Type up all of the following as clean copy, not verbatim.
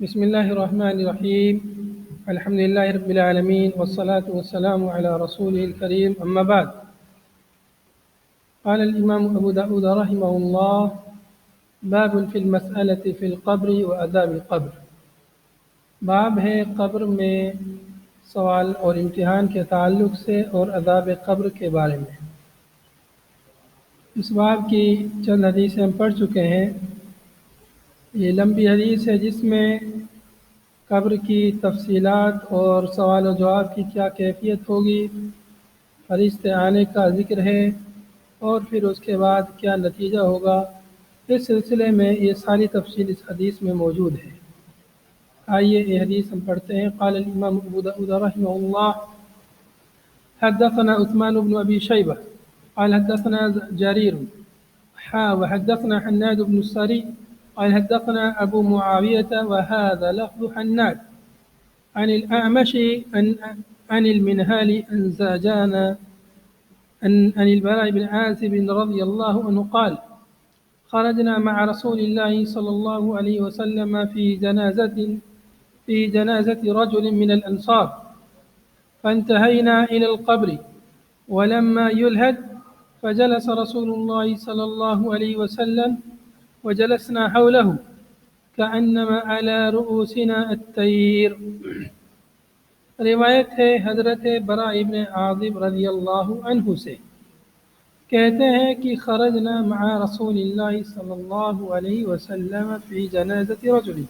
بسم الله الرحمن الرحيم. الحمد لله رب العالمين والصلاة والسلام على رسوله الكريم. أما بعد، قال الإمام أبو داود رحمه الله: باب في المسألة في القبر وعذاب القبر. باب ہے قبر میں سوال اور امتحان کے تعلق سے اور عذاب قبر کے بارے میں۔ اس باب کی چند حدیثیں ہم پڑھ چکے ہیں۔ یہ لمبی حدیث ہے جس میں قبر کی تفصیلات اور سوال و جواب کی کیا کیفیت ہوگی، فرشتے آنے کا ذکر ہے، اور پھر اس کے بعد کیا نتیجہ ہوگا۔ اس سلسلے میں یہ ساری تفصیل اس حدیث میں موجود ہے۔ آئیے یہ حدیث ہم پڑھتے ہیں۔ قال الامام ابو داود رحمہ اللہ: حدثنا عثمان بن ابی شیبہ قال حدثنا جریر وحدثنا حناد بن السری قال حدثنا ابو معاویة وهذا لفظ حناد عن الأعمش عن المنهال عن زاجان عن البراء بن عازب رضي الله عنه قال: خرجنا مع رسول الله صلى الله عليه وسلم في جنازة رجل من الأنصار، فانتهينا إلى القبر ولما يلهد فجلس رسول الله صلى الله عليه وسلم وجلسنا حوله كأنما على رؤوسنا الطير۔ روایت ہے حضرت براء ابن عازب رضی اللہ عنہ سے، کہتے ہیں کہ خرجنا مع رسول اللہ صلی اللہ علیہ وسلم فی جنازت رجل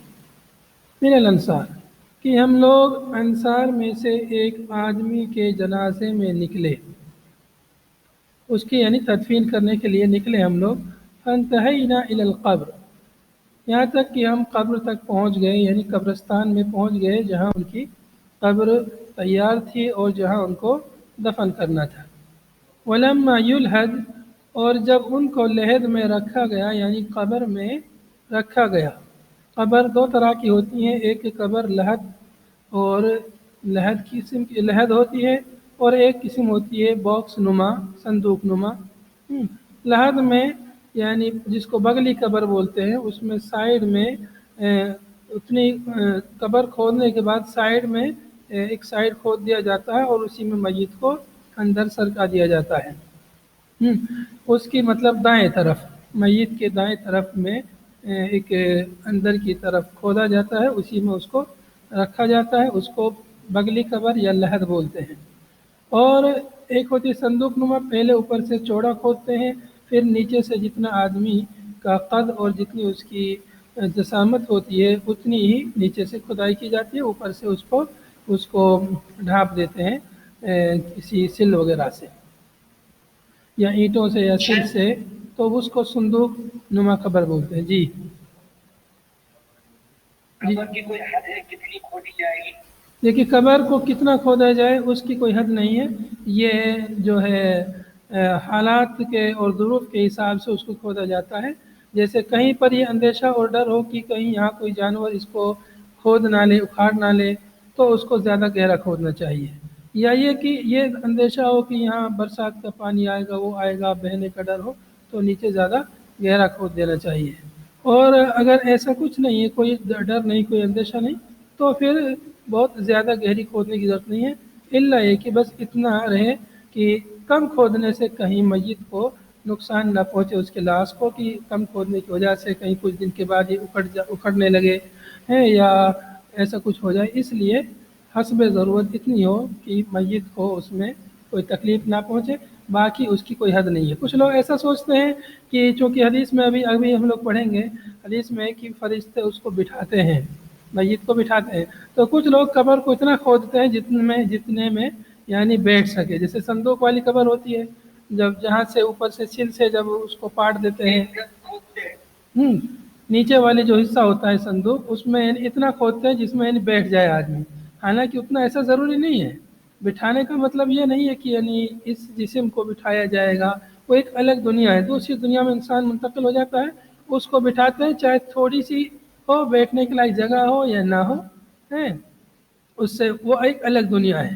من الانصار، کہ ہم لوگ انصار میں سے ایک آدمی کے جنازے میں نکلے، اس کی یعنی تدفین کرنے کے لیے نکلے ہم لوگ۔ فانتہینا الی القبر، یہاں تک کہ ہم قبر تک پہنچ گئے، یعنی قبرستان میں پہنچ گئے جہاں ان کی قبر تیار تھی اور جہاں ان کو دفن کرنا تھا۔ ولما یلحد، اور جب ان کو لحد میں رکھا گیا یعنی قبر میں رکھا گیا۔ قبر دو طرح کی ہوتی ہیں، ایک قبر لحد اور لحد ہوتی ہے، اور ایک قسم ہوتی ہے باکس نما، صندوق نما۔ لحد میں یعنی جس کو بغلی قبر بولتے ہیں، اس میں سائیڈ میں اتنی قبر کھودنے کے بعد سائیڈ میں ایک سائیڈ کھود دیا جاتا ہے اور اسی میں میت کو اندر سرکا دیا جاتا ہے۔ اس کی مطلب دائیں طرف، میت کے دائیں طرف میں ایک اندر کی طرف کھودا جاتا ہے، اسی میں اس کو رکھا جاتا ہے، اس کو بغلی قبر یا لحد بولتے ہیں۔ اور ایک ہوتی ہے صندوق نما، پہلے اوپر سے چوڑا کھودتے ہیں، پھر نیچے سے جتنا آدمی کا قد اور جتنی اس کی جسامت ہوتی ہے اتنی ہی نیچے سے کھدائی کی جاتی ہے، اوپر سے اس کو ڈھانپ دیتے ہیں کسی سل وغیرہ سے یا اینٹوں سے یا سل سے، تو اس کو صندوق نما قبر بولتے ہیں۔ جی قبر کی کوئی حد ہے کتنی کھودی جائے گی؟ دیکھیے قبر کو کتنا کھودا جائے اس کی کوئی حد نہیں ہے، یہ جو ہے حالات کے اور ظروف کے حساب سے اس کو کھودا جاتا ہے۔ جیسے کہیں پر یہ اندیشہ اور ڈر ہو کہ کہیں یہاں کوئی جانور اس کو کھود نہ لے، اکھاڑ نہ لے، تو اس کو زیادہ گہرا کھودنا چاہیے، یا یہ کہ یہ اندیشہ ہو کہ یہاں برسات کا پانی آئے گا، وہ آئے گا، بہنے کا ڈر ہو، تو نیچے زیادہ گہرا کھود دینا چاہیے۔ اور اگر ایسا کچھ نہیں ہے، کوئی ڈر نہیں، کوئی اندیشہ نہیں، تو پھر بہت زیادہ گہری کھودنے کی ضرورت نہیں ہے، الا یہ کہ بس اتنا رہے کہ کم کھودنے سے کہیں میت کو نقصان نہ پہنچے، اس کے لاش کو، کہ کم کھودنے کی وجہ سے کہیں کچھ دن کے بعد یہ اکھڑنے لگے ہیں یا ایسا کچھ ہو جائے، اس لیے حسب ضرورت اتنی ہو کہ میت کو اس میں کوئی تکلیف نہ پہنچے، باقی اس کی کوئی حد نہیں ہے۔ کچھ لوگ ایسا سوچتے ہیں کہ چونکہ حدیث میں ابھی ہم لوگ پڑھیں گے، حدیث میں کہ فرشتے اس کو بٹھاتے ہیں، میت کو بٹھاتے ہیں، تو کچھ لوگ قبر کو اتنا کھودتے ہیں جتنے میں یعنی بیٹھ سکے۔ جیسے صندوق والی قبر ہوتی ہے، جہاں سے اوپر سے سل سے جب اس کو پاٹ دیتے ہیں، نیچے والے جو حصہ ہوتا ہے صندوق، اس میں اتنا کھودتے ہیں جس میں بیٹھ جائے آدمی، حالانکہ اتنا ایسا ضروری نہیں ہے۔ بٹھانے کا مطلب یہ نہیں ہے کہ یعنی اس جسم کو بٹھایا جائے گا، وہ ایک الگ دنیا ہے، دوسری دنیا میں انسان منتقل ہو جاتا ہے، اس کو بٹھاتے ہیں، چاہے تھوڑی سی ہو، بیٹھنے کے لائق جگہ ہو یا نہ ہو، اس سے وہ ایک الگ دنیا ہے۔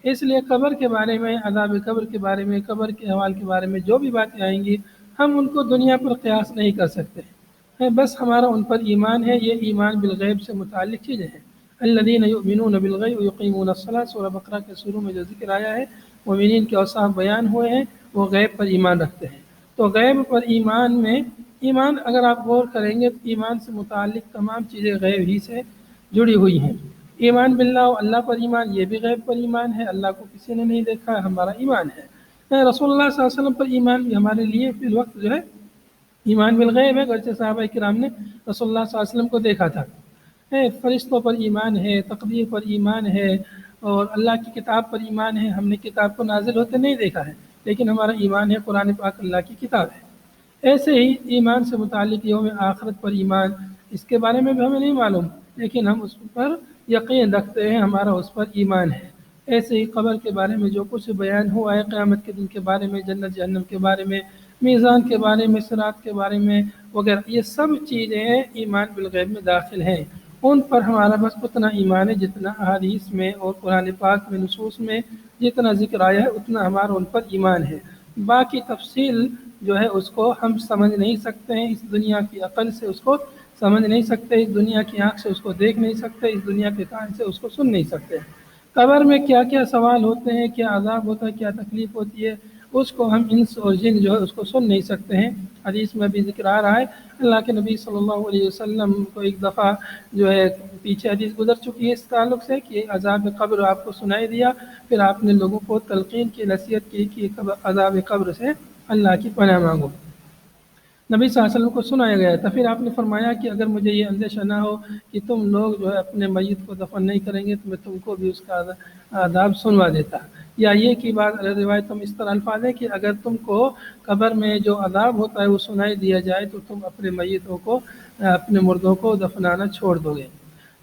اس لیے قبر کے بارے میں، عذاب قبر کے بارے میں، قبر کے احوال کے بارے میں جو بھی باتیں آئیں گی، ہم ان کو دنیا پر قیاس نہیں کر سکتے، بس ہمارا ان پر ایمان ہے. یہ ایمان بالغیب سے متعلق چیزیں ہیں. الذین یؤمنون بالغیب ویقیمون الصلاۃ، سورہ بقرہ کے شروع میں جو ذکر آیا ہے، مومنین کے اوصاف بیان ہوئے ہیں، وہ غیب پر ایمان رکھتے ہیں. تو غیب پر ایمان میں، ایمان اگر آپ غور کریں گے تو ایمان سے متعلق تمام چیزیں غیب ہی سے جڑی ہوئی ہیں. ایمان باللہ، اللہ پر ایمان، یہ بھی غیب پر ایمان ہے. اللہ کو کسی نے نہیں دیکھا، ہمارا ایمان ہے. رسول اللہ صلی اللہ علیہ وسلم پر ایمان بھی ہمارے لیے فی الوقت جو ہے ایمان بالغیب ہے، گرچہ صحابہ کرام نے رسول اللہ صلی اللہ علیہ وسلم کو دیکھا تھا. فرشتوں پر ایمان ہے، تقدیر پر ایمان ہے، اور اللہ کی کتاب پر ایمان ہے. ہم نے کتاب کو نازل ہوتے نہیں دیکھا ہے، لیکن ہمارا ایمان ہے قرآن پاک اللہ کی کتاب ہے. ایسے ہی ایمان سے متعلق یوم آخرت پر ایمان، اس کے بارے میں بھی ہمیں نہیں معلوم، لیکن ہم اس پر یقین رکھتے ہیں، ہمارا اس پر ایمان ہے. ایسے ہی قبر کے بارے میں جو کچھ بیان ہوا ہے، قیامت کے دن کے بارے میں، جنت جہنم کے بارے میں، میزان کے بارے میں، صراط کے بارے میں وغیرہ، یہ سب چیزیں ایمان بالغیب میں داخل ہیں. ان پر ہمارا بس اتنا ایمان ہے جتنا احادیث میں اور قرآن پاک میں، نصوص میں جتنا ذکر آیا ہے، اتنا ہمارا ان پر ایمان ہے. باقی تفصیل جو ہے اس کو ہم سمجھ نہیں سکتے ہیں، اس دنیا کی عقل سے اس کو سمجھ نہیں سکتے، اس دنیا کی آنکھ سے اس کو دیکھ نہیں سکتے، اس دنیا کے کان سے اس کو سن نہیں سکتے. قبر میں کیا کیا سوال ہوتے ہیں، کیا عذاب ہوتا ہے، کیا تکلیف ہوتی ہے، اس کو ہم انس اور جن جو ہے اس کو سن نہیں سکتے ہیں. حدیث میں بھی ذکر آ رہا ہے، اللہ کے نبی صلی اللہ علیہ وسلم کو ایک دفعہ جو ہے پیچھے حدیث گزر چکی ہے اس تعلق سے کہ عذاب قبر آپ کو سنائی دیا، پھر آپ نے لوگوں کو تلقین کی، نصیحت کی کہ عذاب قبر سے اللہ کی پناہ مانگو. نبی صلی اللہ علیہ وسلم کو سنایا گیا تھا. پھر آپ نے فرمایا کہ اگر مجھے یہ اندیشہ نہ ہو کہ تم لوگ جو ہے اپنے میت کو دفن نہیں کریں گے تو میں تم کو بھی اس کا عذاب سنوا دیتا. یا یہ کہ بعض روایتوں میں اس طرح الفاظ ہے کہ اگر تم کو قبر میں جو عذاب ہوتا ہے وہ سنائی دیا جائے تو تم اپنے میتوں کو، اپنے مردوں کو دفنانا چھوڑ دو گے.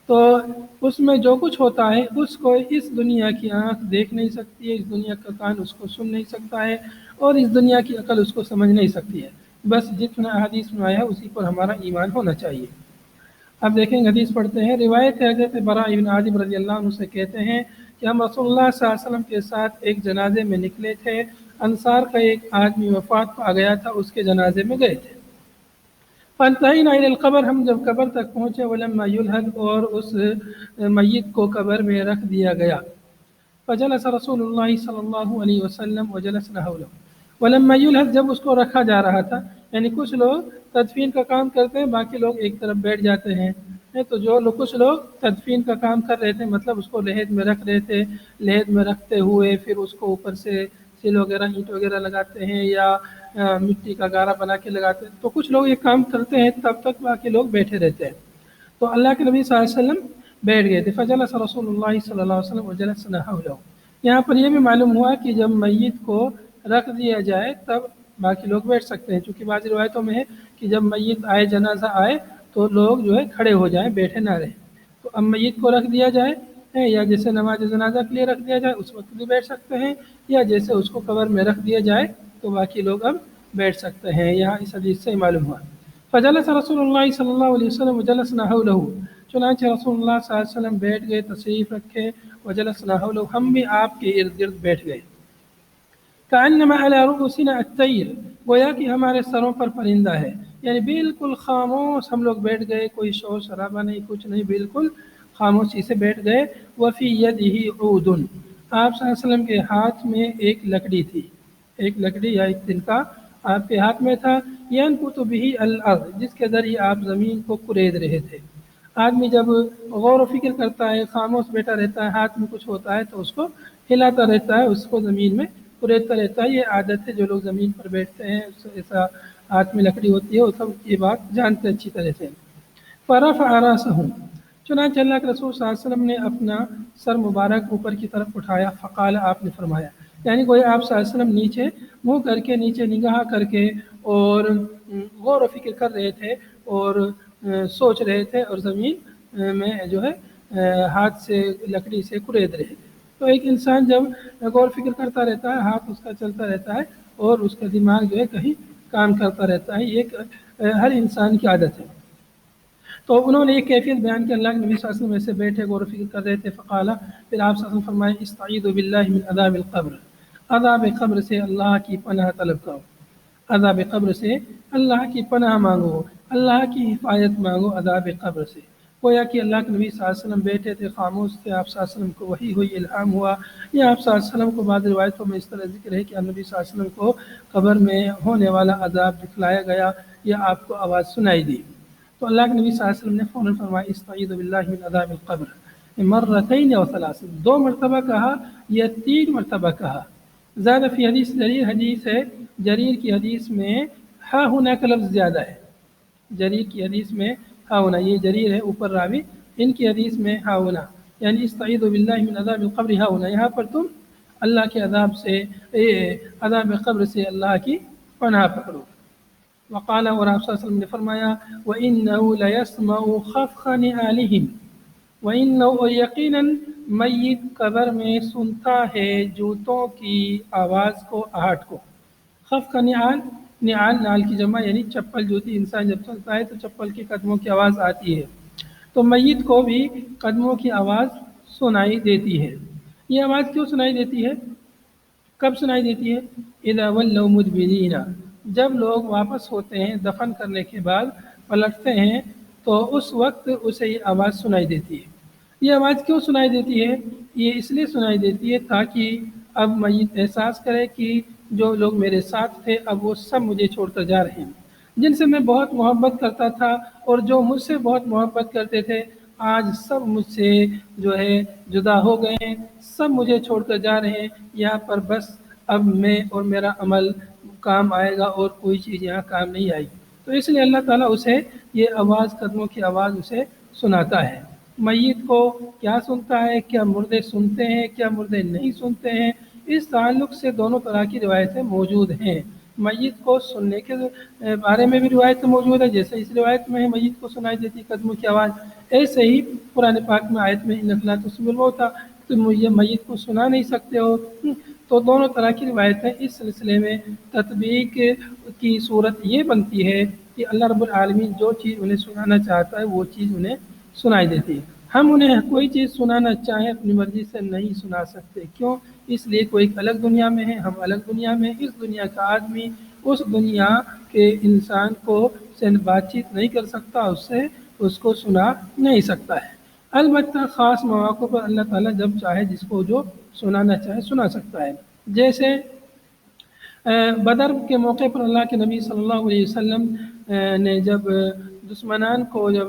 تو اس میں جو کچھ ہوتا ہے اس کو اس دنیا کی آنکھ دیکھ نہیں سکتی ہے، اس دنیا کا کان اس کو سن نہیں سکتا ہے، اور اس دنیا کی عقل اس کو سمجھ نہیں سکتی ہے. بس جتنا حدیث میں آیا اسی پر ہمارا ایمان ہونا چاہیے. اب دیکھیں حدیث پڑھتے ہیں. روایت ہے حضرت براء بن عازب رضی اللہ عنہ سے کہتے ہیں کہ ہم رسول اللہ صلی اللہ علیہ وسلم کے ساتھ ایک جنازے میں نکلے تھے. انصار کا ایک آدمی وفات پا گیا تھا، اس کے جنازے میں گئے تھے. فانتہینا الی القبر، ہم جب قبر تک پہنچے، ولما یلحد، اور اس میت کو قبر میں رکھ دیا گیا. فجلس رسول اللہ صلی اللہ علیہ وسلم وجلسنا حولہ. ولما یلحد، جب اس کو رکھا جا رہا تھا، یعنی کچھ لوگ تدفین کا کام کرتے ہیں، باقی لوگ ایک طرف بیٹھ جاتے ہیں. تو جو لوگ، کچھ لوگ تدفین کا کام کر رہے تھے، مطلب اس کو لحد میں رکھ رہے تھے. لحد میں رکھتے ہوئے پھر اس کو اوپر سے سل وغیرہ، اینٹ وغیرہ لگاتے ہیں، یا مٹی کا گارا بنا کے لگاتے ہیں. تو کچھ لوگ یہ کام کرتے ہیں، تب تک باقی لوگ بیٹھے رہتے ہیں. تو اللہ کے نبی صلی اللہ علیہ وسلم بیٹھ گئے تھے. فجلس رسول اللہ صلی اللہ علیہ وسلم وجلسنا حولہ. یہاں پر یہ بھی معلوم ہوا کہ جب میت کو رکھ دیا جائے تب باقی لوگ بیٹھ سکتے ہیں، چونکہ بعض روایتوں میں ہے کہ جب میت آئے، جنازہ آئے، تو لوگ جو ہے کھڑے ہو جائیں، بیٹھے نہ رہیں. تو اب میت کو رکھ دیا جائے، یا جیسے نماز جنازہ کے لیے رکھ دیا جائے اس وقت بھی بیٹھ سکتے ہیں، یا جیسے اس کو قبر میں رکھ دیا جائے تو باقی لوگ اب بیٹھ سکتے ہیں. یہاں اس حدیث سے معلوم ہوا. فجلس رسول اللہ صلی اللہ علیہ وسلم وجلسنا حولہ. چنانچہ رسول اللہ صلی اللہ علیہ وسلم بیٹھ گئے، تشریف رکھے. وجلسنا حولہ، ہم بھی آپ کے ارد گرد بیٹھ گئے. کأنما علی رؤوسنا الطیر، گویا کہ ہمارے سروں پر پرندہ ہے. یعنی بالکل خاموش ہم لوگ بیٹھ گئے، کوئی شور شرابہ نہیں، کچھ نہیں، بالکل خاموشی سے بیٹھ گئے. وفی یدہ عود، آپ صلی اللہ علیہ وسلم کے ہاتھ میں ایک لکڑی تھی، ایک لکڑی یا ایک تنکا آپ کے ہاتھ میں تھا. ینکت بہ الارض، جس کے ذریعے آپ زمین کو کورید رہے تھے. آدمی جب غور و فکر کرتا ہے، خاموش بیٹھا رہتا ہے، ہاتھ میں کچھ ہوتا ہے تو اس کو ہلاتا رہتا ہے، اس کو زمین میں کوریدتا رہتا ہے. یہ عادت ہے جو لوگ زمین پر بیٹھتے ہیں، ایسا ہاتھ میں لکڑی ہوتی ہے، وہ سب یہ بات جانتے اچھی طرح سے. فرفع راسہ، چنانچہ اللہ کے رسول صلی اللہ علیہ وسلم نے اپنا سر مبارک اوپر کی طرف اٹھایا. فقال، آپ نے فرمایا، یعنی کوئی آپ صلی اللہ علیہ وسلم نیچے منہ کر کے، نیچے نگاہ کر کے، اور غور و فکر کر رہے تھے، اور سوچ رہے تھے، اور زمین میں جو ہے ہاتھ سے لکڑی سے کورید رہے تھے. تو ایک انسان جب غور فکر کرتا رہتا ہے، ہاتھ اس کا چلتا رہتا ہے، اور اس کا دماغ جو ہے کہیں کام کرتا رہتا ہے. یہ ہر انسان کی عادت ہے. تو انہوں نے یہ کیفیت بیان کی. اللہ کے نبی صلی اللہ علیہ وسلم ایسے بیٹھے غور و فکر کر رہے تھے. فقالا، پھر آپ صلی اللہ علیہ وسلم فرمائے، استعیذوا باللہ من عذاب القبر، عذاب قبر سے اللہ کی پناہ طلب کرو. عذاب قبر سے اللہ کی پناہ مانگو، اللہ کی حفاظت مانگو عذاب قبر سے۔ گویا کہ اللہ کے نبی صلی اللہ علیہ وسلم بیٹھے تھے، خاموش تھے، آپ صلی اللہ علیہ وسلم کو وحی ہوئی، الہام ہوا، یا آپ صلی اللہ علیہ وسلم کو بعض روایتوں میں اس طرح ذکر ہے کہ نبی صلی اللہ علیہ وسلم کو قبر میں ہونے والا عذاب دکھلایا گیا یا آپ کو آواز سنائی دی۔ تو اللہ کے نبی صلی اللہ علیہ وسلم نے فوراً فرمایا استعیذ باللہ من عذاب القبر مرتین و ثلاث، 2 مرتبہ کہا یا 3 مرتبہ کہا۔ زیادہ فی حدیث جریر، حدیث ہے جریر کی حدیث میں ہا ہونا کا لفظ زیادہ ہے، جریر کی حدیث میں ہا ہونا، یہ جریر ہے اوپر راوی، ان کی حدیث میں ہا ہونا، یعنی استعیذ باللہ من عذاب القبر ہا ہونا، یہاں پر تم اللہ کے عذاب سے، عذاب قبر سے اللہ کی پناہ پکڑو۔ وقال، اور آپ صلی اللہ علیہ وسلم نے فرمایا وَإِنَّهُ لَيَسْمَعُ خَفْقَ نِعَالِهِمْ وَإِنَّهُ، اور یقیناً میت قبر میں سنتا ہے جوتوں کی آواز کو، آہٹ کو۔ خف کا نعال، نعال کی جمع یعنی چپل، جوتی، انسان جب چلتا ہے تو چپل کے قدموں کی آواز آتی ہے، تو میت کو بھی قدموں کی آواز سنائی دیتی ہے۔ یہ آواز کیوں سنائی دیتی ہے؟ کب سنائی دیتی ہے؟ اذا ولوا مدبرین، جب لوگ واپس ہوتے ہیں دفن کرنے کے بعد، پلٹتے ہیں تو اس وقت اسے یہ آواز سنائی دیتی ہے۔ یہ آواز کیوں سنائی دیتی ہے؟ یہ اس لیے سنائی دیتی ہے تاکہ اب میت احساس کرے کہ جو لوگ میرے ساتھ تھے اب وہ سب مجھے چھوڑ کر جا رہے ہیں، جن سے میں بہت محبت کرتا تھا اور جو مجھ سے بہت محبت کرتے تھے آج سب مجھ سے جو ہے جدا ہو گئے ہیں، سب مجھے چھوڑ کر جا رہے ہیں، یہاں پر بس اب میں اور میرا عمل کام آئے گا اور کوئی چیز یہاں کام نہیں آئی۔ تو اس لیے اللہ تعالیٰ اسے یہ آواز، قدموں کی آواز اسے سناتا ہے۔ میت کو کیا سنتا ہے؟ کیا مردے سنتے ہیں، کیا مردے نہیں سنتے ہیں؟ اس تعلق سے دونوں طرح کی روایتیں موجود ہیں۔ میت کو سننے کے بارے میں بھی روایتیں موجود ہیں، جیسے اس روایت میں ہے میت کو سنائی دیتی قدموں کی آواز، ایسے ہی قرآن پاک میں آیت میں انک لا تسمع الموتیٰ، تم یہ میت کو سنا نہیں سکتے ہو۔ تو دونوں طرح کی روایتیں اس سلسلے میں تطبیق کی صورت یہ بنتی ہے کہ اللہ رب العالمین جو چیز انہیں سنانا چاہتا ہے وہ چیز انہیں سنائی دیتی ہے۔ ہم انہیں کوئی چیز سنانا چاہیں اپنی مرضی سے نہیں سنا سکتے، کیوں؟ اس لیے کوئی ایک الگ دنیا میں ہے، ہم الگ دنیا میں، اس دنیا کا آدمی اس دنیا کے انسان کو سے بات چیت نہیں کر سکتا، اس کو سنا نہیں سکتا ہے۔ البتہ خاص مواقع پر اللہ تعالیٰ جب چاہے جس کو جو سنانا چاہے سنا سکتا ہے۔ جیسے بدر کے موقع پر اللہ کے نبی صلی اللہ علیہ وسلم نے جب دشمنان کو جب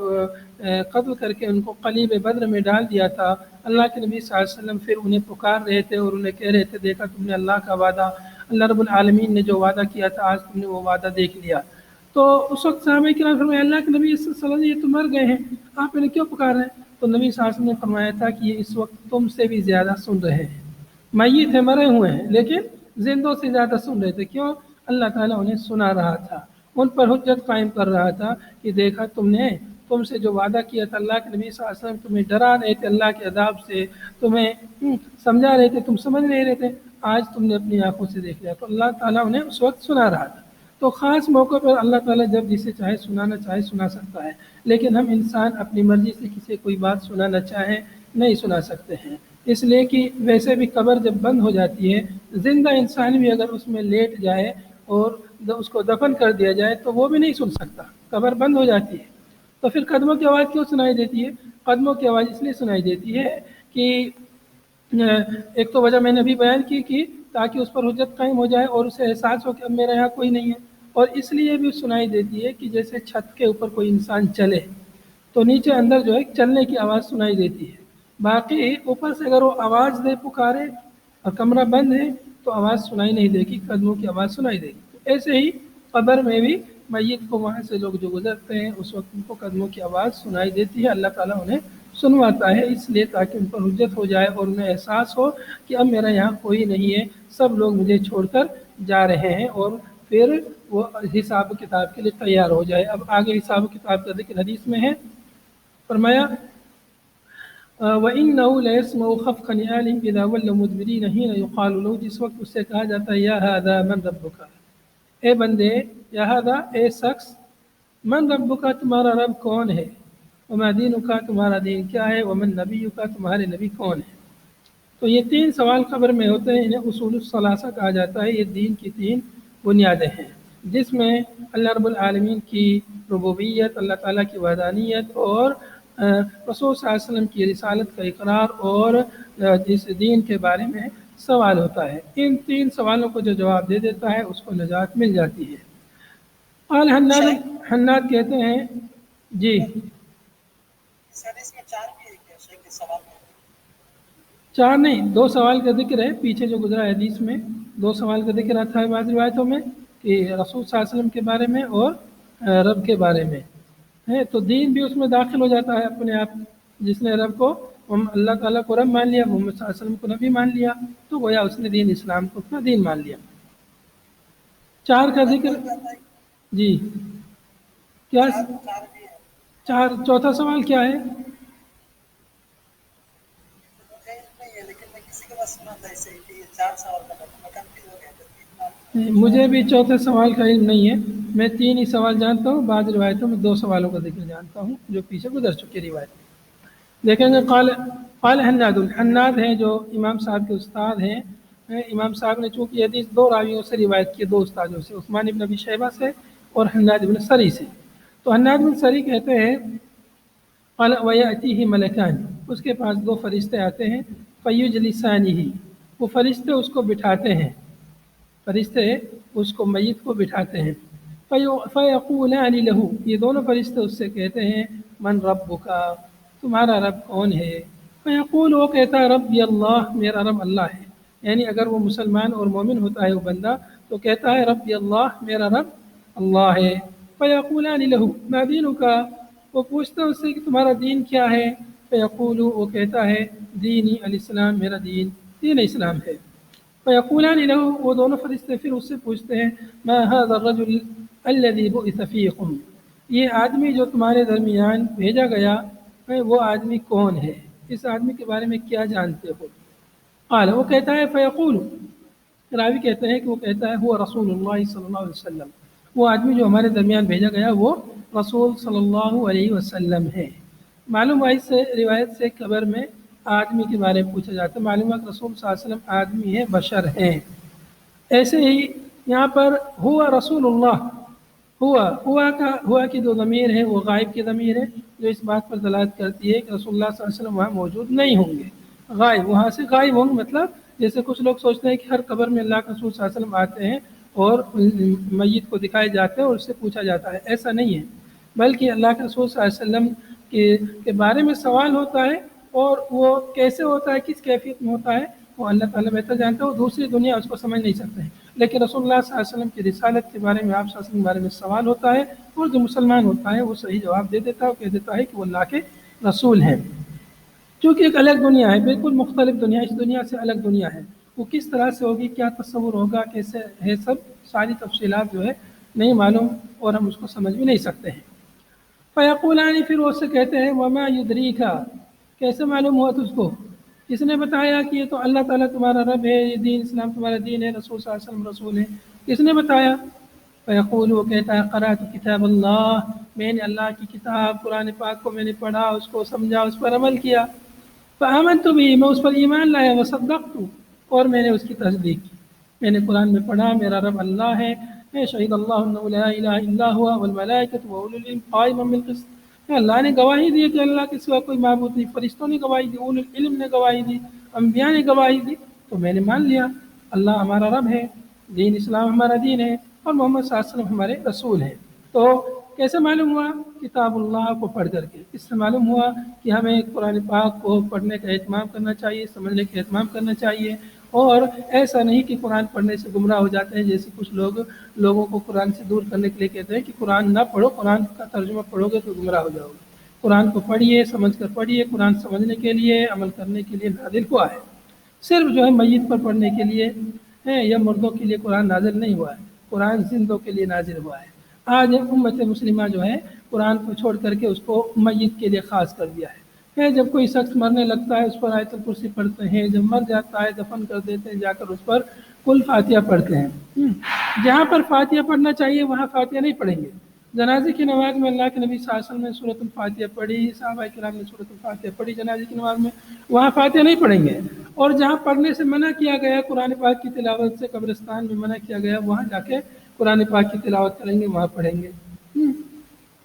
قتل کر کے ان کو قلیب بدر میں ڈال دیا تھا، اللہ کے نبی صلی اللہ علیہ وسلم پھر انہیں پکار رہے تھے اور انہیں کہہ رہے تھے دیکھا تم نے اللہ کا وعدہ، اللہ رب العالمین نے جو وعدہ کیا تھا آج تم نے وہ وعدہ دیکھ لیا۔ تو اس وقت صحابہ کرام فرمایا اللہ کے نبی صلی اللہ علیہ وسلم یہ تو مر گئے ہیں، آپ انہیں کیوں پکار رہے ہیں؟ تو نبی صلی اللہ علیہ وسلم نے فرمایا تھا کہ یہ اس وقت تم سے بھی زیادہ سن رہے ہیں، میت ہے، مرے ہوئے ہیں، لیکن زندوں سے زیادہ سن رہے تھے۔ کیوں؟ اللہ تعالیٰ انہیں سنا رہا تھا، ان پر حجت قائم کر رہا تھا کہ دیکھا تم سے جو وعدہ کیا تھا، اللہ کے نبی صلی اللہ علیہ وسلم تمہیں ڈرا رہے تھے اللہ کے عذاب سے، تمہیں سمجھا رہے تھے، تم سمجھ نہیں رہے تھے، آج تم نے اپنی آنکھوں سے دیکھ لیا۔ تو اللہ تعالیٰ انہیں اس وقت سنا رہا تھا۔ تو خاص موقع پر اللہ تعالیٰ جب جسے چاہے سنانا چاہے سنا سکتا ہے، لیکن ہم انسان اپنی مرضی سے کسی کوئی بات سنانا چاہیں نہیں سنا سکتے ہیں، اس لیے کہ ویسے بھی قبر جب بند ہو جاتی ہے، زندہ انسان بھی اگر اس میں لیٹ جائے اور اس کو دفن کر دیا جائے تو وہ بھی نہیں سن سکتا، قبر بند ہو جاتی ہے۔ تو پھر قدموں کی آواز کیوں سنائی دیتی ہے؟ قدموں کی آواز اس لیے سنائی دیتی ہے کہ ایک تو وجہ میں نے ابھی بیان کی تاکہ اس پر حجت قائم ہو جائے اور اسے احساس ہو کہ اب میرے یہاں کوئی نہیں ہے، اور اس لیے بھی سنائی دیتی ہے کہ جیسے چھت کے اوپر کوئی انسان چلے تو نیچے اندر جو ہے چلنے کی آواز سنائی دیتی ہے، باقی اوپر سے اگر وہ آواز دے پکارے اور کمرہ بند ہے تو آواز سنائی نہیں دے گی، قدموں کی آواز سنائی دے گی۔ ایسے ہی قبر میں بھی میت کو وہاں سے لوگ جو گزرتے ہیں اس وقت ان کو قدموں کی آواز سنائی دیتی ہے، اللہ تعالیٰ انہیں سنواتا ہے اس لیے تاکہ ان پر حجت ہو جائے اور انہیں احساس ہو کہ اب میرا یہاں کوئی نہیں ہے، سب لوگ مجھے چھوڑ کر جا رہے ہیں، اور پھر وہ حساب کتاب کے لیے تیار ہو جائے۔ اب آگے حساب کتاب کا ذکر حدیث میں ہے، فرمایا وَإِنَّهُ لَيَسْمَعُ خَفْقَ نِعَالِهِمْ إِذَا وَلَّوْا مُدْبِرِينَ حِينَ يُقَالُ لَهُ، جس وقت اس سے کہا جاتا ہے یا هَذَا مَنْ رَبُّكَ، اے بندے، یا هَذَا اے شخص، من ربک تمہارا رب کون ہے، وما دینک تمہارا دین کیا ہے، ومن نبیک تمہارے نبی کون ہے۔ تو یہ 3 سوال قبر میں ہوتے ہیں، انہیں اصول الثلاثہ کہا جاتا ہے، یہ دین کی 3 بنیادیں ہیں۔ جس میں اللہ رب العالمین کی ربوبیت، اللہ تعالیٰ کی وحدانیت اور رسول صلی اللہ علیہ وسلم کی رسالت کا اقرار اور جس دین کے بارے میں سوال ہوتا ہے۔ ان 3 سوالوں کو جو جواب دے دیتا ہے اس کو نجات مل جاتی ہے۔ قال حناد کہتے ہیں جی اس حدیث میں 4 بھی ہے کیا شیخ کے سوال میں؟ 4 نہیں، 2 سوال کا ذکر ہے پیچھے جو گزرا ہے حدیث میں، 2 سوال کا ذکر آتا ہے بعض روایتوں میں کہ رسول صلی اللہ علیہ وسلم کے بارے میں اور رب کے بارے میں ہے، تو دین بھی اس میں داخل ہو جاتا ہے اپنے آپ۔ جس نے رب کو اللہ تعالیٰ کو رب مان لیا، محمد صلی اللہ علیہ وسلم کو نبی مان لیا، تو گویا اس نے دین اسلام کو اپنا دین مان لیا۔ 4 کا ذکر جی کیا 4 بھی ہے۔ 4 چوتھا سوال کیا ہے؟ مجھے نہیں ہے لیکن میں کسی کے پاس سنا تھا اسے کہ یہ 4 سوال کا تھا، میں کنفیوز ہو گیا تھا۔ مجھے بھی چوتھے سوال کا علم نہیں ہے، میں 3 ہی سوال جانتا ہوں، بعض روایتوں میں 2 سوالوں کا ذکر جانتا ہوں جو پیچھے گزر چکی روایت۔ دیکھیں گے قال حناد ہیں جو امام صاحب کے استاد ہیں۔ امام صاحب نے چونکہ حدیث 2 راویوں سے روایت کی، 2 استادوں سے، عثمان بن ابی شیبہ سے اور حناد بن سری سے۔ تو حناد بن سری کہتے ہیں قال وَيَأْتِيهِ مَلَكَانِ، اس کے پاس 2 فرشتے آتے ہیں، فَيُجْلِسَانِهِ، وہ فرشتے اس کو بٹھاتے ہیں، فرشتے اس کو میت کو بٹھاتے ہیں، فَيَقُولَانِ لَهُ، یہ دونوں فرشتے اس سے کہتے ہیں من ربک، تمہارا رب کون ہے؟ فیقول، وہ کہتا ہے ربی اللہ، میرا رب اللہ ہے۔ یعنی اگر وہ مسلمان اور مومن ہوتا ہے وہ بندہ تو کہتا ہے ربی اللہ، میرا رب اللہ ہے۔ فیقولان لہ ما دینک، وہ پوچھتا ہے اس سے کہ تمہارا دین کیا ہے؟ فیقول، وہ کہتا ہے دینی الاسلام، میرا دین اسلام ہے۔ فیقولان لہ، وہ دونوں فرشتے پھر اس سے پوچھتے ہیں ما هذا الرجل الذي بعث فیکم، یہ آدمی جو تمہارے درمیان بھیجا گیا وہ آدمی کون ہے؟ اس آدمی کے بارے میں کیا جانتے ہو؟ قال، وہ کہتا ہے فیقول، راوی کہتے ہیں کہ وہ کہتا ہے وہ رسول اللہ صلی اللہ علیہ وسلم، وہ آدمی جو ہمارے درمیان بھیجا گیا وہ رسول صلی اللہ علیہ وسلم ہے۔ معلوم ہے اس سے روایت سے قبر میں آدمی کے بارے میں پوچھا جاتا ہے، معلوم ہے کہ رسول صلی اللہ علیہ وسلم آدمی ہے، بشر ہیں۔ ایسے ہی یہاں پر ہوا رسول اللہ، ہوا کی جو ضمیر ہے وہ غائب کی ضمیر ہے، جو اس بات پر دلالت کرتی ہے کہ رسول اللہ صلی اللہ علیہ وسلم وہاں موجود نہیں ہوں گے، غائب، وہاں سے غائب ہوں گے۔ مطلب جیسے کچھ لوگ سوچتے ہیں کہ ہر قبر میں اللہ کے رسول صلی اللہ علیہ وسلم آتے ہیں اور میت کو دکھائے جاتے ہیں اور اس سے پوچھا جاتا ہے، ایسا نہیں ہے، بلکہ اللہ کے رسول صلی اللہ علیہ وسلم کے بارے میں سوال ہوتا ہے، اور وہ کیسے ہوتا ہے، کس کیفیت میں ہوتا ہے، وہ اللہ تعالیٰ بہتر جانتا ہے، وہ دوسری دنیا اس کو سمجھ نہیں سکتے ہیں۔ لیکن رسول اللہ صلی اللہ علیہ وسلم کی رسالت کے بارے میں، آپ صلی اللہ علیہ وسلم کے بارے میں سوال ہوتا ہے، اور جو مسلمان ہوتا ہے وہ صحیح جواب دے دیتا ہے، وہ کہہ دیتا ہے کہ وہ اللہ کے رسول ہیں۔ چونکہ ایک الگ دنیا ہے، بالکل مختلف دنیا، اس دنیا سے الگ دنیا ہے، وہ کس طرح سے ہوگی، کیا تصور ہوگا، کیسے ہے، سب ساری تفصیلات جو ہے نہیں معلوم، اور ہم اس کو سمجھ بھی نہیں سکتے ہیں۔ فیقولان، پھر وہ اس سے کہتے ہیں وما یدریک، کیسے معلوم ہوا تجھ کو، کس نے بتایا کہ یہ تو اللہ تعالیٰ تمہارا رب ہے، یہ دین اسلام تمہارا دین ہے، رسول صلی اللہ علیہ وسلم رسول ہے، کس نے بتایا؟ فیقول، وہ کہتا ہے قرأت کتاب اللہ، میں نے اللہ کی کتاب قرآن پاک کو میں نے پڑھا، اس کو سمجھا، اس پر عمل کیا، فآمنت بھی، میں اس پر ایمان لایا، وصدقت، اور میں نے اس کی تصدیق کی، میں نے قرآن میں پڑھا میرا رب اللہ ہے، شہید اللہ انہ لا الہ الا ہوا والملائکۃ واولو العلم قائما بالقسط، اللہ نے گواہی دی کہ اللہ کے سوا کوئی معبود نہیں، فرشتوں نے گواہی دی، اولو العلم نے گواہی دی، انبیاء نے گواہی دی، تو میں نے مان لیا اللہ ہمارا رب ہے، دین اسلام ہمارا دین ہے، اور محمد صلی اللہ علیہ وسلم ہمارے رسول ہیں۔ تو کیسے معلوم ہوا؟ کتاب اللہ کو پڑھ کر کے۔ اس سے معلوم ہوا کہ ہمیں قرآن پاک کو پڑھنے کا اہتمام کرنا چاہیے، سمجھنے کا اہتمام کرنا چاہیے، اور ایسا نہیں کہ قرآن پڑھنے سے گمراہ ہو جاتے ہیں، جیسے کچھ لوگوں کو قرآن سے دور کرنے کے لیے کہتے ہیں کہ قرآن نہ پڑھو، قرآن کا ترجمہ پڑھو گے تو گمراہ ہو جاؤ گے۔ قرآن کو پڑھیے، سمجھ کر پڑھیے، قرآن سمجھنے کے لیے، عمل کرنے کے لیے نازل ہوا ہے، صرف جو ہے میت پر پڑھنے کے لیے یا مردوں کے لیے قرآن نازل نہیں ہوا ہے، قرآن زندوں کے لیے نازل ہوا ہے۔ آج امت مسلمہ جو ہے قرآن کو چھوڑ کر کے اس کو میت کے لیے خاص کر دیا ہے۔ جب کوئی شخص مرنے لگتا ہے اس پر آیت الکرسی پڑھتے ہیں، جب مر جاتا ہے دفن کر دیتے ہیں، جا کر اس پر کل فاتحہ پڑھتے ہیں۔ جہاں پر فاتحہ پڑھنا چاہیے وہاں فاتحہ نہیں پڑھیں گے۔ جنازے کی نماز میں اللہ کے نبی صلی اللہ علیہ وسلم نے سورۃ الفاتحہ پڑھی، صحابہ کرام نے سورۃ الفاتحہ پڑھی جنازے کی نماز میں، وہاں فاتحہ نہیں پڑھیں گے۔ اور جہاں پڑھنے سے منع کیا گیا، قرآن پاک کی تلاوت سے قبرستان میں منع کیا گیا، وہاں جا کے قرآن پاک کی تلاوت کریں گے وہاں پڑھیں گے۔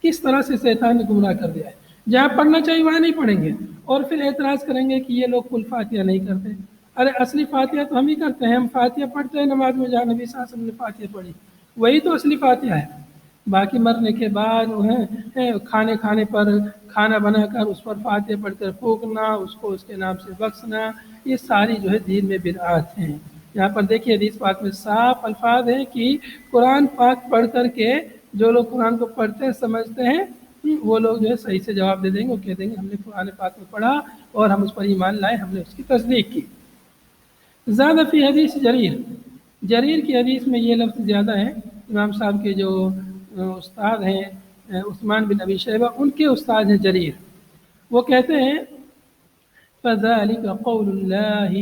کس طرح سے شیطان نے گمراہ کر دیا ہے، جہاں پڑھنا چاہیے وہاں نہیں پڑھیں گے، اور پھر اعتراض کریں گے کہ یہ لوگ کل فاتحہ نہیں کرتے۔ ارے اصلی فاتحہ تو ہم ہی کرتے ہیں، ہم فاتحہ پڑھتے ہیں نماز میں، جہاں نبی صلی اللہ علیہ وسلم نے فاتحہ پڑھی وہی تو اصلی فاتحہ ہے۔ باقی مرنے کے بعد کھانے پر کھانا بنا کر اس پر فاتحہ پڑھ کر پھونکنا، اس کو اس کے نام سے بخشنا، یہ ساری جو ہے دین میں بدعات ہیں۔ یہاں پر دیکھیے حدیث پاک میں صاف الفاظ ہیں کہ قرآن پاک پڑھ کر کے جو لوگ قرآن کو پڑھتے ہیں سمجھتے ہیں وہ لوگ جو ہے صحیح سے جواب دے دیں گے، وہ کہہ دیں گے ہم نے قرآن پاک میں پڑھا اور ہم اس پر ایمان لائے، ہم نے اس کی تصدیق کی۔ زیادہ فی حدیث جریر کی حدیث میں یہ لفظ زیادہ ہے۔ امام صاحب کے جو استاد ہیں عثمان بن ابی شیبہ، ان کے استاد ہیں جریر، وہ کہتے ہیں فذلک قول اللہ،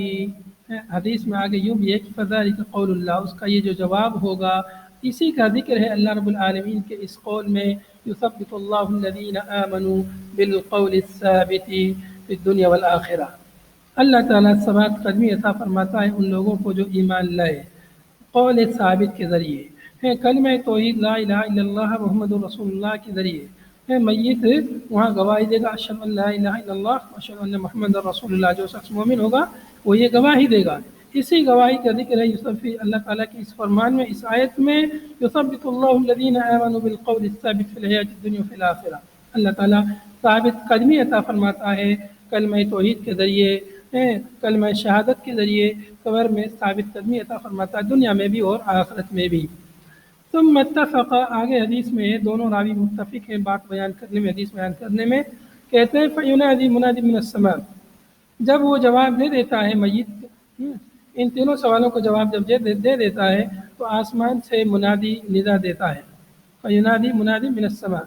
حدیث میں آگے یوں بھی ہے کہ فذلک قول اللہ، اس کا یہ جو جواب ہوگا اسی کا ذکر ہے اللہ رب العالمین کے اس قول میں یثبت اللہ الذین آمنوا بالقول الثابت فی الدنیا والآخرہ، اللہ تعالیٰ ثبات قدمی عطا فرماتا ہے ان لوگوں کو جو ایمان لائے قول ثابت کے ذریعے، کلمہ توحید لا الہ الا اللہ محمد رسول اللہ کے ذریعے، میت وہاں گواہی دے گا اشہد ان لا الہ الا اللہ واشہد ان محمد رسول اللہ، جو شخص مومن ہوگا وہ یہ گواہی دے گا۔ اسی گواہی کا ذکر ہے یوسفی اللہ تعالیٰ کے اس فرمان میں، اس آیت میں یثبت اللہ الذین آمنوا بالقول الثابت فی الحیاۃ الدنیا وفی الآخرہ، اللہ تعالیٰ ثابت قدمی عطا فرماتا ہے کلمہ توحید کے ذریعے، کلمہ شہادت کے ذریعے قبر میں ثابت قدمی عطا فرماتا ہے، دنیا میں بھی اور آخرت میں بھی۔ ثم اتفق، آگے حدیث میں دونوں راوی متفق ہیں بات بیان کرنے میں، حدیث بیان کرنے میں، کہتے ہیں فَيُنَادِي مُنَادٍ مِّنَ السَّمَاءِ، جب وہ جواب دے دیتا ہے میت، ان تینوں سوالوں کو جواب جب دے دیتا ہے تو آسمان سے منادی ندا دیتا ہے، فَيُنَادِي مُنَادٍ مِّنَ السَّمَاءِ،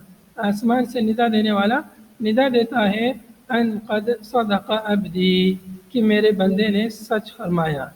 آسمان سے ندا دینے والا ندا دیتا ہے ان قد صدق عبدی، کہ میرے بندے نے سچ فرمایا۔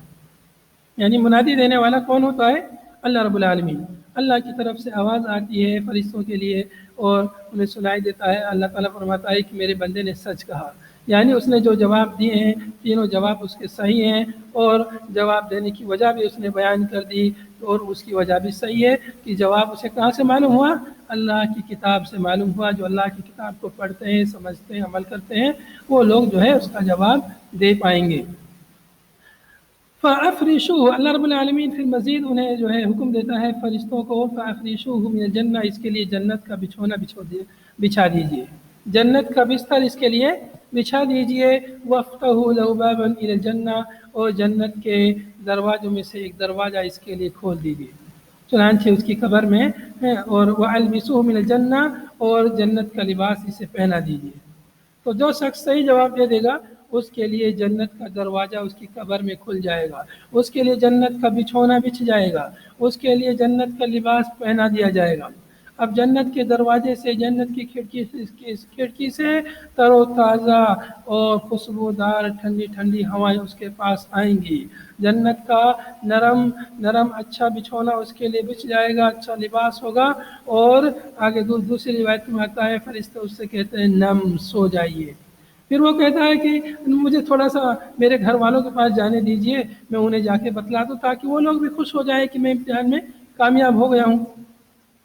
یعنی منادی دینے والا کون ہوتا ہے؟ اللہ رب العالمین، اللہ کی طرف سے آواز آتی ہے فرشتوں کے لیے اور انہیں سنائی دیتا ہے، اللہ تعالیٰ فرماتا ہے کہ میرے بندے نے سچ کہا، یعنی اس نے جو جواب دیے ہیں تینوں جواب اس کے صحیح ہیں، اور جواب دینے کی وجہ بھی اس نے بیان کر دی، اور اس کی وجہ بھی صحیح ہے کہ جواب اسے کہاں سے معلوم ہوا؟ اللہ کی کتاب سے معلوم ہوا۔ جو اللہ کی کتاب کو پڑھتے ہیں، سمجھتے ہیں، عمل کرتے ہیں، وہ لوگ جو ہے اس کا جواب دے پائیں گے۔ فَأَفْرِشُوهُ، اللہ رب العالمین پھر مزید انہیں جو ہے حکم دیتا ہے فرشتوں کو، فَأَفْرِشُوهُ مِنَ الْجَنَّةِ، اس کے لیے جنت کا بچھونا بچھا دیجئے، جنت کا بستر اس کے لیے بچھا دیجئے، وَافْتَحُوا لَهُ بَابًا إِلَى الْجَنَّةِ، اور جنت کے دروازوں میں سے ایک دروازہ اس کے لیے کھول دیجئے، چنانچہ اس کی قبر میں، اور وَأَلْبِسُوهُ مِنَ الْجَنَّةِ، اور جنت کا لباس اسے پہنا دیجئے۔ تو جو شخص صحیح جواب دے دے گا اس کے لیے جنت کا دروازہ اس کی قبر میں کھل جائے گا، اس کے لیے جنت کا بچھونا بچھ جائے گا، اس کے لیے جنت کا لباس پہنا دیا جائے گا۔ اب جنت کے دروازے سے، جنت کی کھڑکی سے تر و تازہ اور خوشبودار ٹھنڈی ٹھنڈی ہوائیں اس کے پاس آئیں گی، جنت کا نرم اچھا بچھونا اس کے لیے بچھ جائے گا، اچھا لباس ہوگا، اور آگے دوسری روایت میں آتا ہے فرشتے اس سے کہتے ہیں نم، سو جائیے۔ پھر وہ کہتا ہے کہ مجھے تھوڑا سا میرے گھر والوں کے پاس جانے دیجئے، میں انہیں جا کے بتلا دوں تاکہ وہ لوگ بھی خوش ہو جائیں کہ میں امتحان میں کامیاب ہو گیا ہوں۔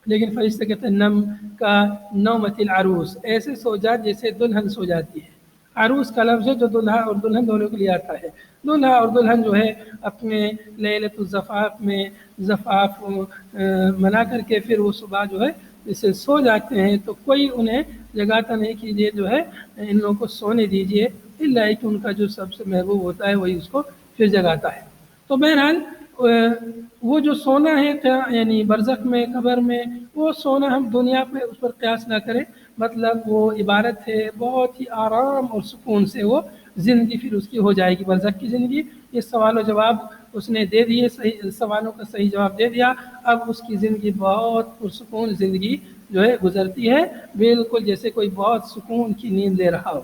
لیکن فرشتے کہتے ہیں نم کا نومت العروس، ایسے سو جا جیسے دلہن سو جاتی ہے۔ عروس کا لفظ ہے جو دلہا اور دلہن دونوں کے لیے آتا ہے۔ دلہا اور دلہن جو ہے اپنے لیلۃ الزفاف میں زفاف منا کر کے پھر وہ صبح جو ہے اسے سو جاتے ہیں، تو کوئی انہیں جگاتا نہیں کہ یہ جو ہے ان لوگوں کو سونے دیجئے، الا کہ ان کا جو سب سے محبوب ہوتا ہے وہی اس کو پھر جگاتا ہے۔ تو بہرحال وہ جو سونا ہے یعنی برزخ میں، قبر میں، وہ سونا ہم دنیا پہ اس پر قیاس نہ کریں، مطلب وہ عبارت ہے بہت ہی آرام اور سکون سے وہ زندگی پھر اس کی ہو جائے گی، برزخ کی زندگی۔ اس سوال و جواب اس نے دے دیے، صحیح سوالوں کا صحیح جواب دے دیا، اب اس کی زندگی بہت پرسکون زندگی جو ہے گزرتی ہے، بالکل جیسے کوئی بہت سکون کی نیند لے رہا ہو۔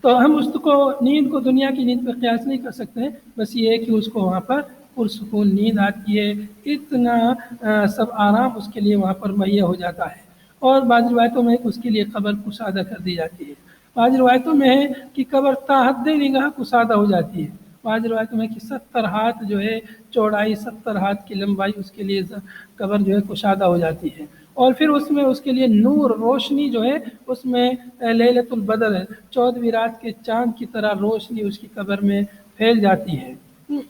تو ہم اس کو نیند کو دنیا کی نیند پہ قیاس نہیں کر سکتے، بس یہ ہے کہ اس کو وہاں پر پرسکون نیند آتی ہے، اتنا سب آرام اس کے لیے وہاں پر مہیا ہو جاتا ہے۔ اور بعض روایتوں میں اس کے لیے قبر کشادہ کر دی جاتی ہے، بعض روایتوں میں ہے کہ قبر تا حد نگاہ کشادہ ہو جاتی ہے، بعض روایت میں کہ 70 ہاتھ جو ہے چوڑائی، 70 ہاتھ کی لمبائی اس کے لیے قبر جو ہے کشادہ ہو جاتی ہے، اور پھر اس میں اس کے لیے نور، روشنی جو ہے اس میں لیلۃ البدر ہے، 14ویں رات کے چاند کی طرح روشنی اس کی قبر میں پھیل جاتی ہے۔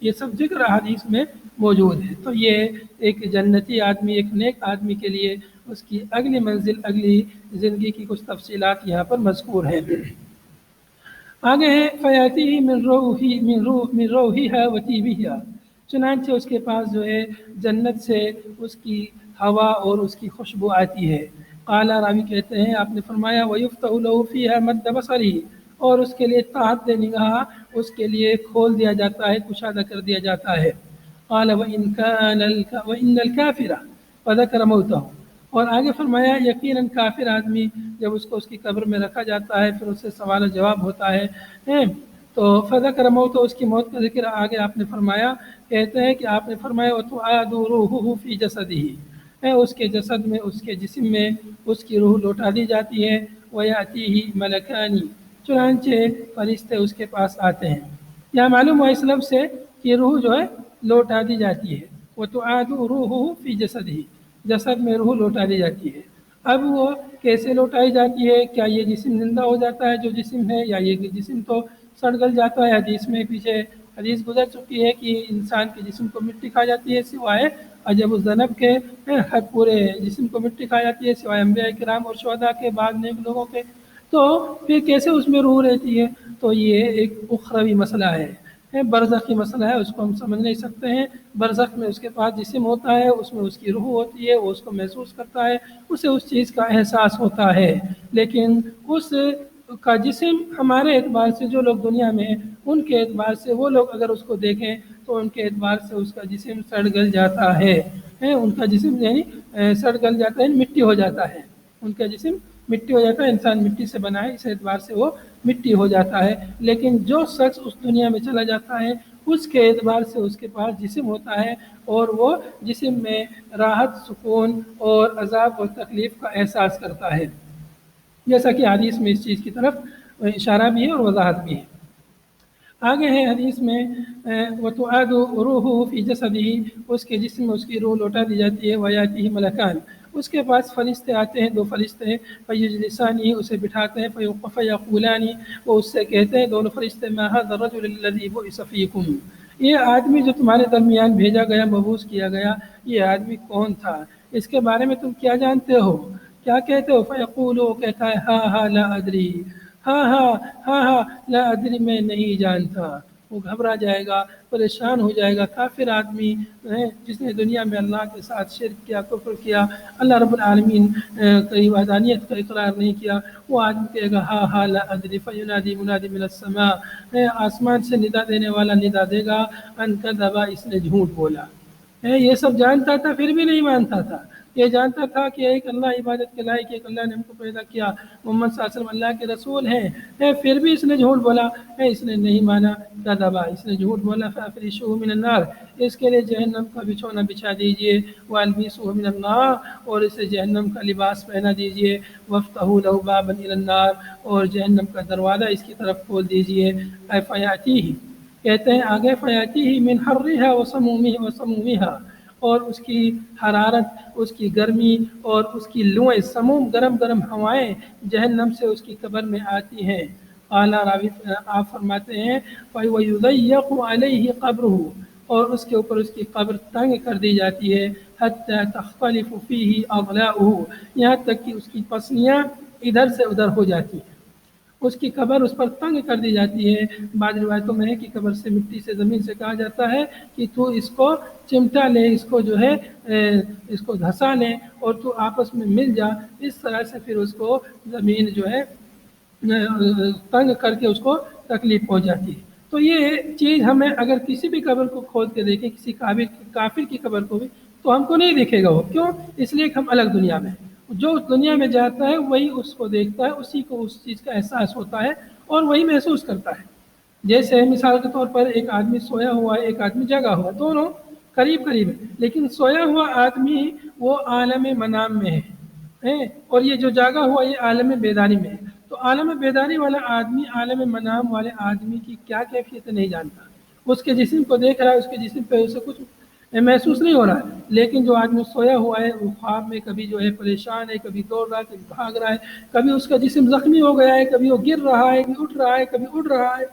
یہ سب ذکر حدیث میں موجود ہے۔ تو یہ ایک جنتی آدمی، ایک نیک آدمی کے لیے اس کی اگلی منزل، اگلی زندگی کی کچھ تفصیلات یہاں پر مذکور ہیں۔ آگے ہے فیاتی من روحیہا و طیبہا، چنانچہ اس کے پاس جو ہے جنت سے اس کی ہوا اور اس کی خوشبو آتی ہے۔ قال، راوی کہتے ہیں آپ نے فرمایا وَيُفْتَحُ لَهُ فِيهَا مَدَّ بَصَرِهِ، اور اس کے لیے طاعت نگاہ اس کے لیے کھول دیا جاتا ہے، کشادہ کر دیا جاتا ہے۔ قال وَإِنَّ الْكَافِرَ فَذَكَرَ مَوْتَهُ، اور آگے فرمایا یقیناً کافر آدمی جب اس کو اس کی قبر میں رکھا جاتا ہے، پھر اس سے سوال و جواب ہوتا ہے، تو فذکر موت، اس کی موت کا ذکر آگے آپ نے فرمایا۔ کہتے ہیں کہ آپ نے فرمایا وَتُعَادُ رُوحُهُ فِي جَسَدِهِ، اس کے جسد میں، اس کے جسم میں اس کی روح لوٹا دی جاتی ہے۔ وَيَأْتِيهِ مَلَكَانِ، چنانچہ فرشتے اس کے پاس آتے ہیں۔ یہاں معلوم ہوا اس لفظ سے کہ روح جو ہے لوٹا دی جاتی ہے۔ وَتُعَادُ رُوحُهُ فِي جَسَدِهِ، جسد میں روح لوٹا دی جاتی ہے۔ اب وہ کیسے لوٹائی جاتی ہے؟ کیا یہ جسم زندہ ہو جاتا ہے جو جسم ہے، یا یہ جسم تو سڑ گل جاتا ہے؟ حدیث میں پیچھے حدیث گزر چکی ہے کہ انسان کے جسم کو مٹی کھا جاتی ہے سوائے عجب الذنب کے، پورے جسم کو مٹی کھا جاتی ہے سوائے انبیاء کرام اور شہداء کے، بعد نیک لوگوں کے۔ تو پھر کیسے اس میں روح رہتی ہے؟ تو یہ ایک اخروی مسئلہ ہے، برزخی مسئلہ ہے، اس کو ہم سمجھ نہیں سکتے ہیں۔ برزخ میں اس کے پاس جسم ہوتا ہے، اس میں اس کی روح ہوتی ہے، وہ اس کو محسوس کرتا ہے، اسے اس چیز کا احساس ہوتا ہے، لیکن اس کا جسم ہمارے اعتبار سے، جو لوگ دنیا میں ہیں ان کے اعتبار سے، وہ لوگ اگر اس کو دیکھیں تو ان کے اعتبار سے اس کا جسم سڑ گل جاتا ہے، ان کا جسم یعنی سڑ گل جاتا ہے، مٹی ہو جاتا ہے، ان کا جسم مٹی ہو جاتا ہے، انسان مٹی سے بنا ہے، اس اعتبار سے وہ مٹی ہو جاتا ہے۔ لیکن جو شخص اس دنیا میں چلا جاتا ہے اس کے اعتبار سے اس کے پاس جسم ہوتا ہے، اور وہ جسم میں راحت، سکون اور عذاب اور تکلیف کا احساس کرتا ہے، جیسا کہ حدیث میں اس چیز کی طرف اشارہ بھی ہے اور وضاحت بھی ہے۔ آگے ہے حدیث میں وَتُعَادُ رُوحُهُ فِي جَسَدِهِ، اس کے جسم میں اس کی روح لوٹا دی جاتی ہے۔ وَيَأْتِيهِ مَلَكَانِ، اس کے پاس فرشتے آتے ہیں، 2 فرشتے، فَيُجْلِسَانِهِ، اسے بٹھاتے ہیں، فَيَقُولَانِ، وہ اس سے کہتے ہیں دونوں فرشتے، مَا هَذَا الرَّجُلُ الَّذِي بُعِثَ فِيكُمْ، یہ آدمی جو تمہارے درمیان بھیجا گیا، مبعوث کیا گیا، یہ آدمی کون تھا؟ اس کے بارے میں تم کیا جانتے ہو، کیا کہتے ہو؟ فَيَقُولُ، وہ کہتا ہے ہاں لَا أَدْرِي، ہاں لا ادری، میں نہیں جانتا۔ وہ گھبرا جائے گا، پریشان ہو جائے گا۔ کافر آدمی جس نے دنیا میں اللہ کے ساتھ شرک کیا، کفر کیا، اللہ رب العالمین کی وحدانیت کا اقرار نہیں کیا، وہ آدمی کہے گا ہاں لا ادری، فینادی منادی من السماء، آسمان سے ندا دینے والا ندا دے گا، ان کذب، اس نے جھوٹ بولا۔ یہ سب جانتا تھا پھر بھی نہیں مانتا تھا۔ یہ جانتا تھا کہ ایک اللہ عبادت کے لائق، ایک اللہ نے ہم کو پیدا کیا، محمد صلی اللہ علیہ وسلم اللہ کے رسول ہیں، پھر بھی اس نے جھوٹ بولا، اس نے نہیں مانا، کذبا، اس نے جھوٹ بولا۔ فَأَفْرِشُوهُ مِنَ النَّارِ، اس کے لیے جہنم کا بچھونا بچھا دیجئے، وَأَلْبِسُوهُ مِنَ النَّارِ، اور اسے جہنم کا لباس پہنا دیجئے، وَافْتَحُوا لَهُ بَابًا إِلَى النَّارِ، اور جہنم کا دروازہ اس کی طرف کھول دیجئے۔ فَيَأْتِيهِ، کہتے ہیں آگے فَيَأْتِيهِ مِنْ حَرِّهَا وَسَمُومِهَا، اور اس کی حرارت، اس کی گرمی اور اس کی لوئیں، سموم، گرم گرم ہوائیں جہنم سے اس کی قبر میں آتی ہیں۔ اعلیٰ راوی آپ فرماتے ہیں وَيُضَيَّقُ عَلَيْهِ قَبْرُهُ، اور اس کے اوپر اس کی قبر تنگ کر دی جاتی ہے، حَتَّى تَخْتَلِفُ فِيهِ أَضْلَاعُهُ، یہاں تک کہ اس کی پسلیاں ادھر سے ادھر ہو جاتی ہیں، اس کی قبر اس پر تنگ کر دی جاتی ہے۔ بعض روایتوں میں ہے کہ قبر سے، مٹی سے، زمین سے کہا جاتا ہے کہ تو اس کو چمٹا لے، اس کو جو ہے اس کو دھسا لے اور تو آپس میں مل جا، اس طرح سے پھر اس کو زمین جو ہے تنگ کر کے اس کو تکلیف پہنچ جاتی ہے۔ تو یہ چیز ہمیں اگر کسی بھی قبر کو کھود کے دیکھیں، کسی کافر کی قبر کو بھی، تو ہم کو نہیں دکھے گا وہ، کیوں؟ اس لیے کہ ہم الگ دنیا میں ہیں۔ جو اس دنیا میں جاتا ہے وہی اس کو دیکھتا ہے، اسی کو اس چیز کا احساس ہوتا ہے اور وہی محسوس کرتا ہے۔ جیسے مثال کے طور پر ایک آدمی سویا ہوا ہے، ایک آدمی جگا ہوا، دونوں قریب قریب ہے، لیکن سویا ہوا آدمی وہ عالم منام میں ہے، اور یہ جو جاگا ہوا یہ عالم بیداری میں ہے۔ تو عالم بیداری والا آدمی عالم منام والے آدمی کی کیا کیفیت نہیں جانتا، اس کے جسم کو دیکھ رہا ہے، اس کے جسم پہ اسے کچھ محسوس نہیں ہو رہا ہے، لیکن جو آدمی سویا ہوا ہے وہ خواب میں کبھی جو ہے پریشان ہے، کبھی دوڑ رہا ہے، کبھی بھاگ رہا ہے، کبھی اس کا جسم زخمی ہو گیا ہے، کبھی وہ گر رہا ہے، کبھی اٹھ رہا ہے، کبھی اڑ رہا ہے،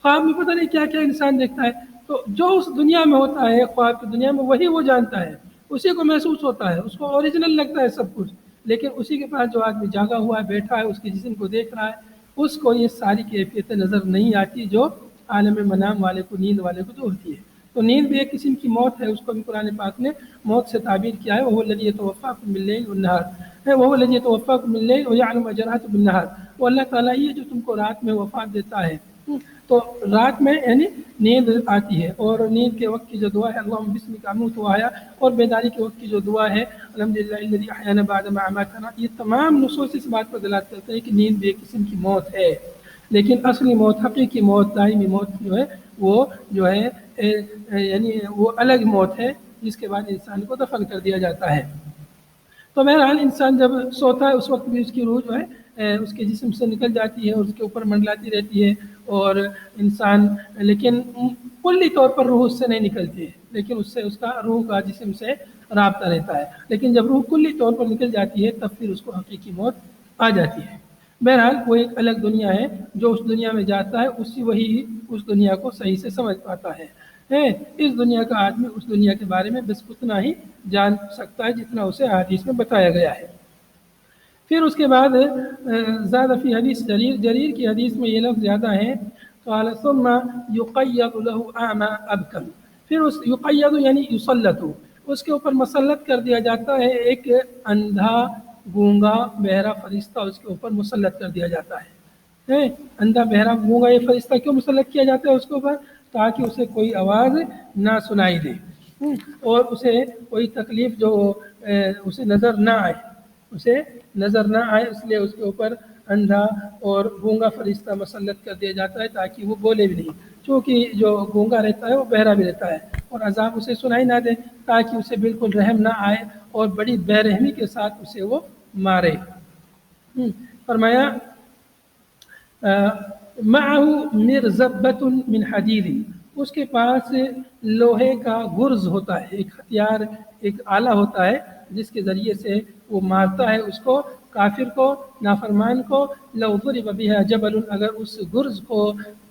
خواب میں پتہ نہیں کیا کیا انسان دیکھتا ہے۔ تو جو اس دنیا میں ہوتا ہے، خواب کی دنیا میں، وہی وہ جانتا ہے، اسی کو محسوس ہوتا ہے، اس کو اوریجنل لگتا ہے سب کچھ، لیکن اسی کے پاس جو آدمی جاگا ہوا ہے، بیٹھا ہے، اس کے جسم کو دیکھ رہا ہے، اس کو یہ ساری کیفیتیں نظر نہیں آتی جو عالم منام والے کو، نیند والے کو جو ہوتی ہے۔ تو نیند بھی ایک قسم کی موت ہے، اس کو بھی قرآن پاک نے موت سے تعبیر کیا ہے، وَهُوَ الَّذِي يَتَوَفَّاكُم بِاللَّيْلِ وَالنَّهَارِ، وَهُوَ الَّذِي يَتَوَفَّاكُم بِاللَّيْلِ وَيَعْلَمُ مَا جَرَحْتُم بِالنَّهَارِ، وہ اللہ تعالیٰ ہی ہے جو تم کو رات میں وفات دیتا ہے۔ تو رات میں یعنی نیند آتی ہے، اور نیند کے وقت کی جو دعا ہے اللہم بسمک اموت واحیا، اور بیداری کے وقت کی جو دعا ہے الحمدللہ الذی احیانا بعد ما اماتنا، یہ تمام نصوص اس بات پر دلالت کرتے ہیں کہ نیند بھی ایک قسم کی موت ہے، لیکن اصلی موت، حقیقی موت، دائمی موت جو ہے وہ جو ہے یعنی وہ الگ موت ہے، جس کے بعد انسان کو دفن کر دیا جاتا ہے۔ تو بہرحال انسان جب سوتا ہے اس وقت بھی اس کی روح جو ہے اس کے جسم سے نکل جاتی ہے اور اس کے اوپر منڈلاتی رہتی ہے، اور انسان لیکن کلی طور پر روح اس سے نہیں نکلتی ہے، لیکن اس سے اس کا روح کا جسم سے رابطہ رہتا ہے، لیکن جب روح کلی طور پر نکل جاتی ہے تب پھر اس کو حقیقی موت آ جاتی ہے۔ بہرحال وہ ایک الگ دنیا ہے، جو اس دنیا میں جاتا ہے وہی اس دنیا کو صحیح سے سمجھ پاتا ہے۔ اس دنیا کا آدمی اس دنیا کے بارے میں بس اتنا ہی جان سکتا ہے جتنا اسے حدیث میں بتایا گیا ہے۔ پھر اس کے بعد زیادہ فی حدیث جریر کی حدیث میں یہ لفظ زیادہ ہے، قال ثم یقید له اعمى ابکم، پھر اس یقید یعنی یسلط، اس کے اوپر مسلط کر دیا جاتا ہے، ایک اندھا گونگا بہرا فرشتہ اس کے اوپر مسلط کر دیا جاتا ہے۔ اندھا بہرا گونگا یہ فرشتہ کیوں مسلط کیا جاتا ہے اس کے اوپر؟ تاکہ اسے کوئی آواز نہ سنائی دے اور اسے کوئی تکلیف جو اسے نظر نہ آئے، اسے نظر نہ آئے، اس لیے اس کے اوپر اندھا اور گونگا فرشتہ مسلط کر دیا جاتا ہے تاکہ وہ بولے بھی نہیں، چونکہ جو گونگا رہتا ہے وہ بہرا بھی رہتا ہے، اور عذاب اسے سنائی نہ دے تاکہ اسے بالکل رحم نہ آئے اور بڑی بے رحمی کے ساتھ اسے وہ مارے۔ فرمایا معه مرزبۃ من حدید، اس کے پاس لوہے کا گرز ہوتا ہے، ایک ہتھیار، ایک آلہ ہوتا ہے جس کے ذریعے سے وہ مارتا ہے اس کو، کافر کو، نافرمان کو۔ لو ضرب بها جبل، اگر اس گرز کو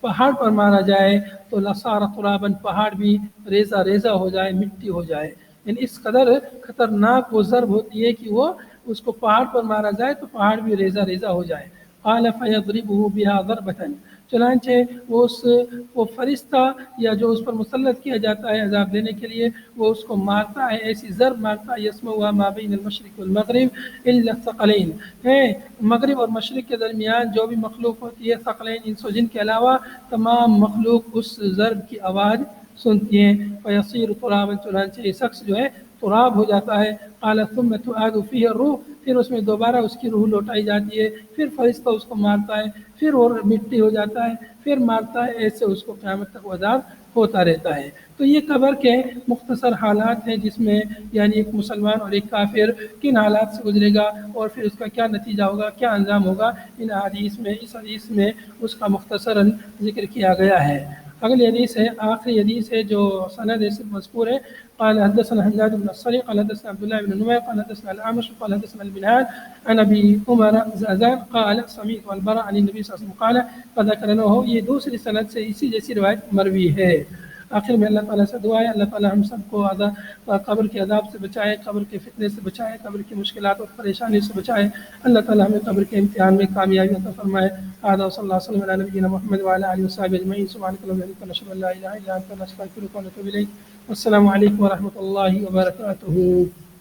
پہاڑ پر مارا جائے تو لصار ترابا، پہاڑ بھی ریزہ ریزہ ہو جائے، مٹی ہو جائے، یعنی اس قدر خطرناک وہ ضرب ہوتی ہے کہ وہ اس کو پہاڑ پر مارا جائے تو پہاڑ بھی ریزہ ریزہ ہو جائے۔ قال فيضربه بها ضربة، چنانچہ وہ فرشتہ یا جو اس پر مسلط کیا جاتا ہے عذاب دینے کے لیے، وہ اس کو مارتا ہے، ایسی ضرب مارتا ہے یسمعها ما بین المشرق والمغرب الا الثقلین، مغرب اور مشرق کے درمیان جو بھی مخلوق ہوتی ہے، ثقلین انس و جن کے علاوہ تمام مخلوق اس ضرب کی آواز سنتی ہیں۔ فیصیر ترابا، چنانچہ یہ شخص جو ہے تراب ہو جاتا ہے۔ قال ثم تعاد فیہ الروح، پھر اس میں دوبارہ اس کی روح لوٹائی جاتی ہے، پھر فرشتہ اس کو مارتا ہے، پھر وہ مٹی ہو جاتا ہے، پھر مارتا ہے، ایسے اس کو قیامت تک عذاب ہوتا رہتا ہے۔ تو یہ قبر کے مختصر حالات ہیں جس میں یعنی ایک مسلمان اور ایک کافر کن حالات سے گزرے گا اور پھر اس کا کیا نتیجہ ہوگا، کیا انجام ہوگا، اس حدیث میں اس کا مختصراً ذکر کیا گیا ہے۔ اگلی حدیث ہے، آخری حدیث ہے جو سند سے مذکور ہے۔ قال حدثنا حجاج بن الصري قال حدثنا عبد الله بن نمير قال حدثنا الأعمش قال حدثنا البنان عن ابي عمر زازان قال سمعت البراء عن النبي صلى الله عليه وسلم قال فذكر له، یہ دوسری سند سے اسی جیسی روایت مروی ہے۔ آخر میں اللہ تعالیٰ سے دعا ہے اللہ تعالیٰ ہم سب کو قبر کے عذاب سے بچائے، قبر کے فتنے سے بچائے، قبر کی مشکلات اور پریشانی سے بچائے، اللہ تعالیٰ ہمیں قبر کے امتحان میں کامیابی عطا فرمائے۔ هذا وصلی اللہ وسلم علی نبینا محمد وعلی آلہ وصحبہ اجمعین، سبحانک اللہم وبحمدک، نشہد ان لا الہ الا انت، نستغفرک ونتوب الیک۔ السلام علیکم ورحمۃ اللہ وبرکاتہ۔